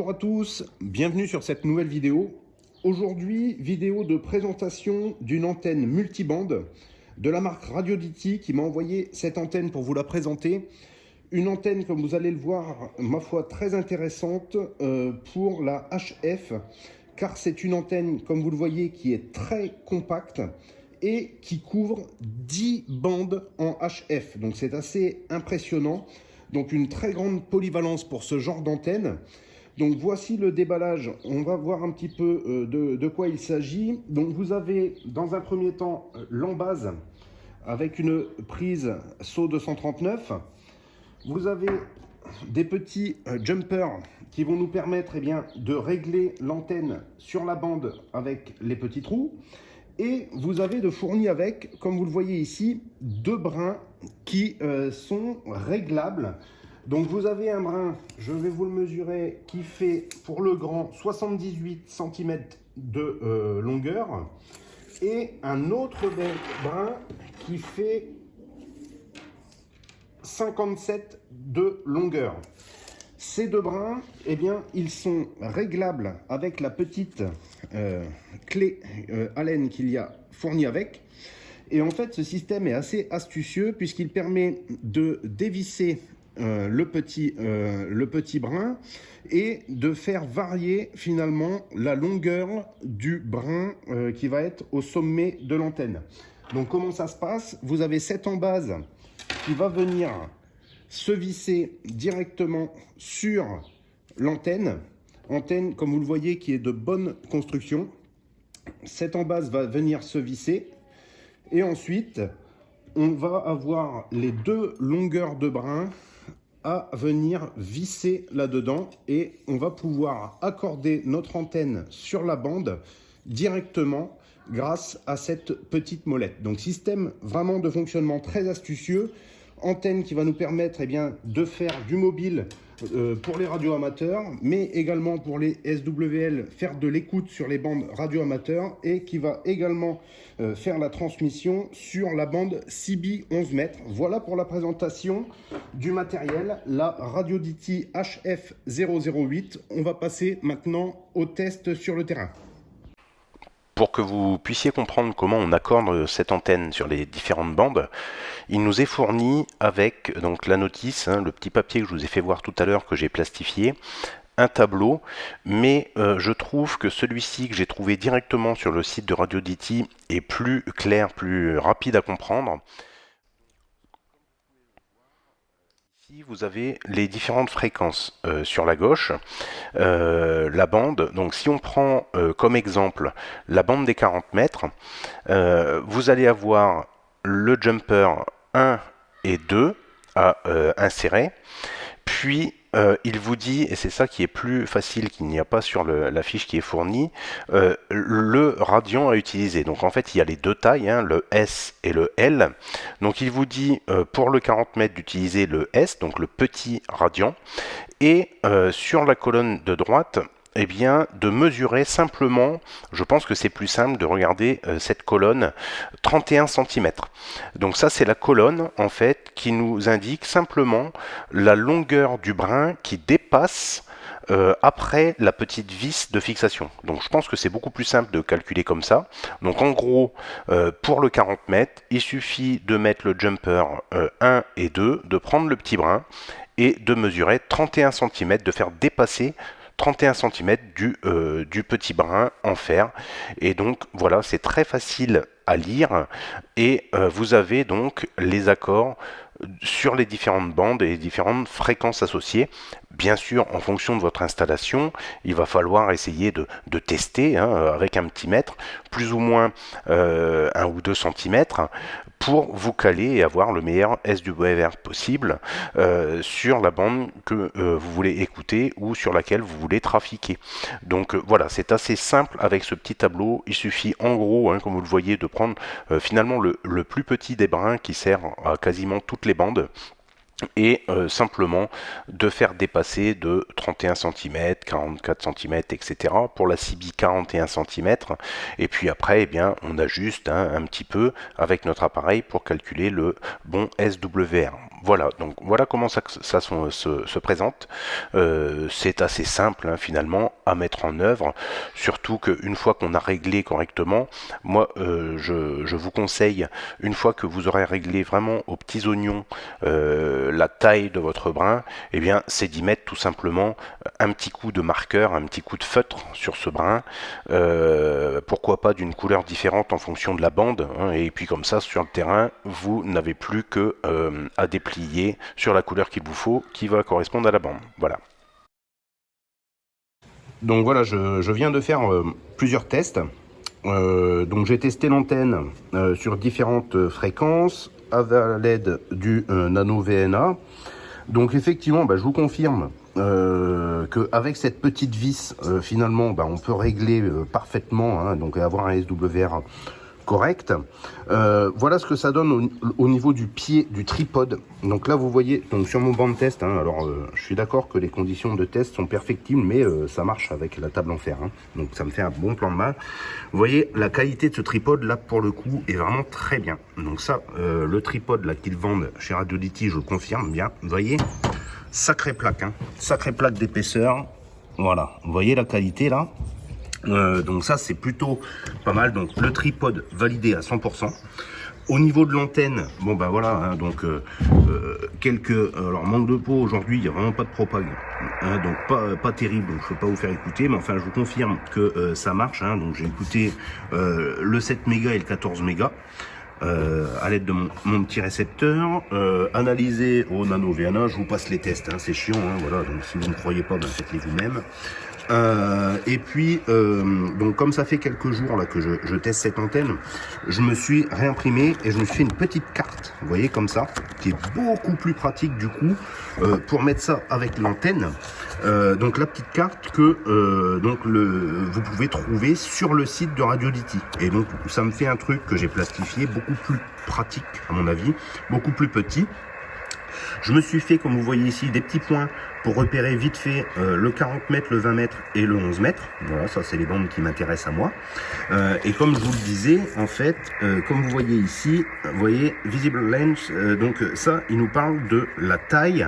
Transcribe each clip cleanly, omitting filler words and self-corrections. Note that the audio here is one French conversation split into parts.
Bonjour à tous, bienvenue sur cette nouvelle vidéo. Aujourd'hui, vidéo de présentation d'une antenne multibande de la marque Radioditi qui m'a envoyé cette antenne pour vous la présenter. Une antenne, comme vous allez le voir, ma foi, très intéressante pour la HF, car c'est une antenne, comme vous le voyez, qui est très compacte et qui couvre 10 bandes en HF. Donc c'est assez impressionnant. Donc une très grande polyvalence pour ce genre d'antenne. Donc voici le déballage, on va voir un petit peu de quoi il s'agit. Donc vous avez dans un premier temps l'embase avec une prise SO 239. Vous avez des petits jumpers qui vont nous permettre de régler l'antenne sur la bande avec les petits trous. Et vous avez de fourni avec, comme vous le voyez ici, deux brins qui sont réglables. Donc vous avez un brin, je vais vous le mesurer, qui fait pour le grand 78 cm de longueur. Et un autre brin qui fait 57 de longueur. Ces deux brins, ils sont réglables avec la petite clé Allen qu'il y a fournie avec. Et en fait, ce système est assez astucieux puisqu'il permet de dévisser le petit brin et de faire varier finalement la longueur du brin qui va être au sommet de l'antenne. Donc comment ça se passe? Vous avez cette embase qui va venir se visser directement sur l'antenne. Antenne, comme vous le voyez, qui est de bonne construction. Cette embase va venir se visser. Et ensuite, on va avoir les deux longueurs de brin à venir visser là-dedans. Et on va pouvoir accorder notre antenne sur la bande directement grâce à cette petite molette. Donc système vraiment de fonctionnement très astucieux. Antenne qui va nous permettre de faire du mobile pour les radios amateurs, mais également pour les SWL, faire de l'écoute sur les bandes radio amateurs et qui va également faire la transmission sur la bande CB 11 mètres. Voilà pour la présentation du matériel, la Radioditi HF008. On va passer maintenant au test sur le terrain. Pour que vous puissiez comprendre comment on accorde cette antenne sur les différentes bandes, il nous est fourni avec donc la notice, le petit papier que je vous ai fait voir tout à l'heure que j'ai plastifié, un tableau, mais je trouve que celui-ci que j'ai trouvé directement sur le site de Radioditi est plus clair, plus rapide à comprendre. Ici, vous avez les différentes fréquences sur la gauche, la bande. Donc si on prend comme exemple la bande des 40 mètres, vous allez avoir le jumper 1 et 2 à insérer. Puis il vous dit, et c'est ça qui est plus facile qu'il n'y a pas sur la fiche qui est fournie, le radian à utiliser. Donc en fait il y a les deux tailles, le S et le L. Donc il vous dit pour le 40 mètres d'utiliser le S, donc le petit radian, et sur la colonne de droite, de mesurer simplement, je pense que c'est plus simple de regarder cette colonne 31 cm. Donc ça c'est la colonne en fait qui nous indique simplement la longueur du brin qui dépasse après la petite vis de fixation. Donc je pense que c'est beaucoup plus simple de calculer comme ça. Donc en gros, pour le 40 mètres, il suffit de mettre le jumper 1 et 2, de prendre le petit brin et de mesurer 31 cm, de faire dépasser 31 cm du petit brin en fer. Et donc voilà, c'est très facile à lire et vous avez donc les accords sur les différentes bandes et les différentes fréquences associées. Bien sûr, en fonction de votre installation, il va falloir essayer de tester avec un petit mètre, plus ou moins 1 ou 2 cm, pour vous caler et avoir le meilleur SWR possible sur la bande que vous voulez écouter ou sur laquelle vous voulez trafiquer. Donc voilà, c'est assez simple avec ce petit tableau. Il suffit en gros, comme vous le voyez, de prendre finalement le plus petit des brins qui sert à quasiment toutes les bandes. et simplement de faire dépasser de 31 cm, 44 cm, etc. Pour la CB 41 cm, et puis après, eh bien, on ajuste un petit peu avec notre appareil pour calculer le bon SWR. Voilà, donc voilà comment ça se présente. C'est assez simple finalement à mettre en œuvre, surtout qu'une fois qu'on a réglé correctement, moi je vous conseille, une fois que vous aurez réglé vraiment aux petits oignons la taille de votre brin, eh bien c'est d'y mettre tout simplement un petit coup de marqueur, un petit coup de feutre sur ce brin, pourquoi pas d'une couleur différente en fonction de la bande, et puis comme ça sur le terrain vous n'avez plus que à déplier sur la couleur qu'il vous faut, qui va correspondre à la bande. Voilà. Donc voilà, je viens de faire plusieurs tests. Donc j'ai testé l'antenne sur différentes fréquences à l'aide du Nano VNA. Donc effectivement, je vous confirme qu'avec cette petite vis, finalement, on peut régler parfaitement, donc avoir un SWR correct. Voilà ce que ça donne au niveau du pied du tripode. Donc là vous voyez, donc sur mon banc de test, alors je suis d'accord que les conditions de test sont perfectibles, mais ça marche avec la table en fer, donc ça me fait un bon plan de main. Vous voyez la qualité de ce tripode là pour le coup est vraiment très bien. Donc ça, le tripode là qu'ils vendent chez Radiolity, je le confirme bien. Vous voyez, sacrée plaque, sacrée plaque d'épaisseur. Voilà, vous voyez la qualité là. Donc ça c'est plutôt pas mal. Donc le tripode validé à 100%. Au niveau de l'antenne, voilà, donc quelques, alors manque de peau aujourd'hui, il n'y a vraiment pas de propag, donc pas terrible, donc je ne peux pas vous faire écouter, mais enfin je vous confirme que ça marche, donc j'ai écouté le 7 mégas et le 14 mégas. À l'aide de mon petit récepteur, analysé au Nano VNA, je vous passe les tests, c'est chiant, voilà, donc si vous ne croyez pas, faites-les vous-même. Et puis, donc comme ça fait quelques jours là que je teste cette antenne, je me suis réimprimé et je me suis fait une petite carte, vous voyez, comme ça, qui est beaucoup plus pratique du coup, pour mettre ça avec l'antenne. Donc la petite carte que vous pouvez trouver sur le site de Radiolity. Et donc ça me fait un truc que j'ai plastifié, beaucoup plus pratique à mon avis, beaucoup plus petit. Je me suis fait, comme vous voyez ici, des petits points pour repérer vite fait le 40 mètres, le 20 mètres et le 11 mètres. Voilà, ça c'est les bandes qui m'intéressent à moi. Et comme je vous le disais, en fait, comme vous voyez ici, vous voyez, visible length, donc ça, il nous parle de la taille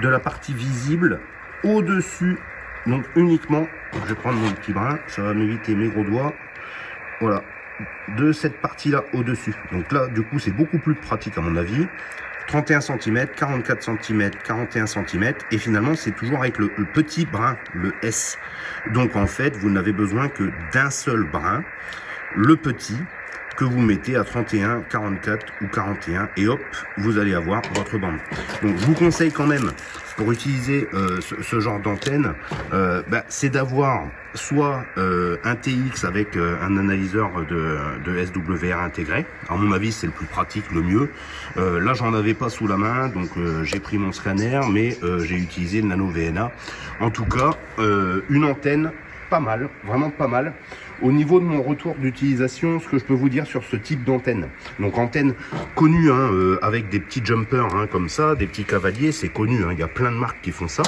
de la partie visible au-dessus, donc uniquement, je vais prendre mon petit brin, ça va m'éviter mes gros doigts, voilà, de cette partie-là au-dessus. Donc là, du coup, c'est beaucoup plus pratique à mon avis. 31 cm, 44 cm, 41 cm, et finalement c'est toujours avec le petit brin, le S. Donc en fait vous n'avez besoin que d'un seul brin, le petit, que vous mettez à 31, 44 ou 41, et hop, vous allez avoir votre bande. Donc je vous conseille quand même, pour utiliser ce genre d'antenne, c'est d'avoir soit un TX avec un analyseur de SWR intégré. À mon avis, c'est le plus pratique, le mieux. Là, j'en avais pas sous la main, donc j'ai pris mon scanner, mais j'ai utilisé le Nano VNA. En tout cas, une antenne pas mal, vraiment pas mal. Au niveau de mon retour d'utilisation, ce que je peux vous dire sur ce type d'antenne, donc antenne connue, avec des petits jumpers comme ça, des petits cavaliers, c'est connu, il y a plein de marques qui font ça.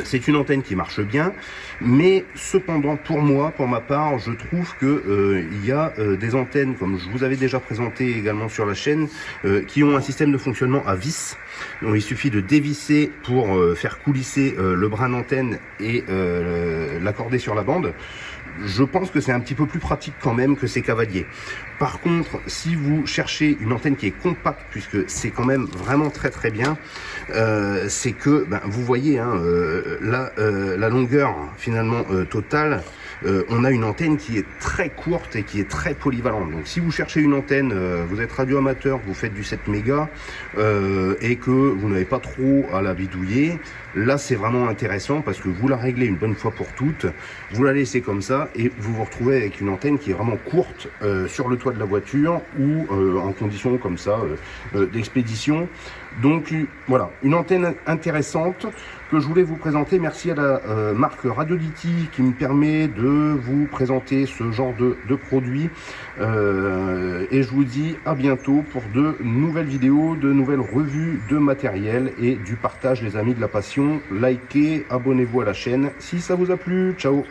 C'est une antenne qui marche bien, mais cependant pour moi, pour ma part, je trouve que il y a des antennes, comme je vous avais déjà présenté également sur la chaîne, qui ont un système de fonctionnement à vis. Donc il suffit de dévisser pour faire coulisser le brin d'antenne et l'accorder sur la bande. Je pense que c'est un petit peu plus pratique quand même que ces cavaliers. Par contre, si vous cherchez une antenne qui est compacte, puisque c'est quand même vraiment très très bien, c'est que vous voyez la longueur finalement totale. On a une antenne qui est très courte et qui est très polyvalente. Donc si vous cherchez une antenne, vous êtes radio amateur, vous faites du 7 mégas et que vous n'avez pas trop à la bidouiller, là c'est vraiment intéressant parce que vous la réglez une bonne fois pour toutes, vous la laissez comme ça et vous vous retrouvez avec une antenne qui est vraiment courte sur le toit de la voiture ou en conditions comme ça d'expédition. Donc voilà, une antenne intéressante que je voulais vous présenter. Merci à la marque Radiolity qui me permet de vous présenter ce genre de produits. Et je vous dis à bientôt pour de nouvelles vidéos, de nouvelles revues de matériel et du partage, les amis de la passion. Likez, abonnez-vous à la chaîne si ça vous a plu. Ciao!